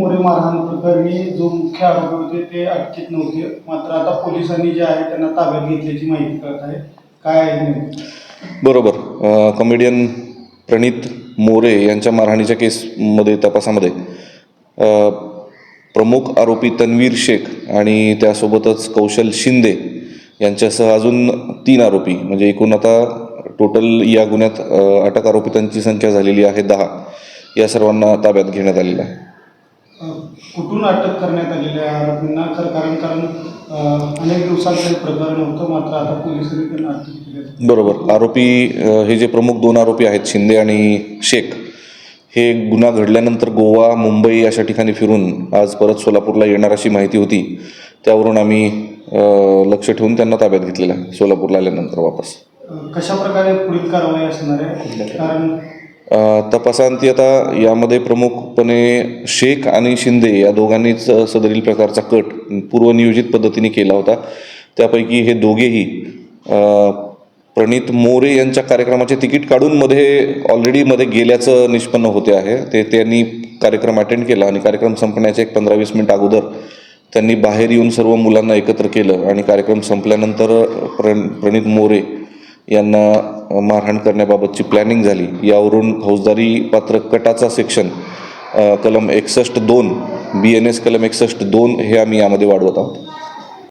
मोरे मारहाण प्रकरणी जो मुख्य आरोपी होते ते अटकेत नव्हते, मात्र आता पोलिसांनी जे आहे त्यांना ताब्यात घेतल्याची माहिती कळत आहे. काय आहे नेमकं? बरोबर. कॉमेडियन प्रणित मोरे यांच्या मारहाणीच्या केसमध्ये तपासामध्ये प्रमुख आरोपी तन्वीर शेख आणि त्यासोबतच कौशल शिंदे यांच्यासह अजून 3 आरोपी, म्हणजे एकूण आता टोटल या गुन्ह्यात अटक आरोपितांची संख्या झालेली आहे 10. या सर्वांना ताब्यात घेण्यात आलेलं आहे. कुठून अटक करण्यात आलेल्या आहे आरोपींना? कारण अनेक दिवसांचं प्रकरण होतं, मात्र आता पोलिसांनी त्यांना अटक केली. बरोबर. आरोपी हे जे प्रमुख 2 आरोपी आहेत, शिंदे आणि शेख, हे गुन्हा घडल्यानंतर गोवा, मुंबई अशा ठिकाणी फिरून आज परत सोलापूरला येणार अशी माहिती होती. त्यावरून आम्ही लक्ष ठेवून त्यांना ताब्यात घेतलेलं आहे सोलापूरला आल्यानंतर वापस. कशा प्रकारे पुढील कारवाई असणार आहे? कारण तपासांती आता यामध्ये प्रमुखपणे शेख आणि शिंदे या दोघांनीच सदरील प्रकारचा कट पूर्वनियोजित पद्धतीने केला होता. त्यापैकी हे दोघेही प्रणित मोरे यांच्या कार्यक्रमाचे तिकीट काढून मध्ये गेल्याचं निष्पन्न होते आहे. त्यांनी कार्यक्रम अटेंड केला आणि कार्यक्रम संपण्याच्या एक 15-20 मिनिट अगोदर त्यांनी बाहेर येऊन सर्व मुलांना एकत्र केलं आणि कार्यक्रम संपल्यानंतर प्रणित मोरे यांना मारहाण करण्याबाबतची प्लॅनिंग झाली. यावरून फौजदारी पात्र कटाचा सेक्शन कलम 61(2) BNS कलम 61(2) हे आम्ही यामध्ये वाढवत आहोत.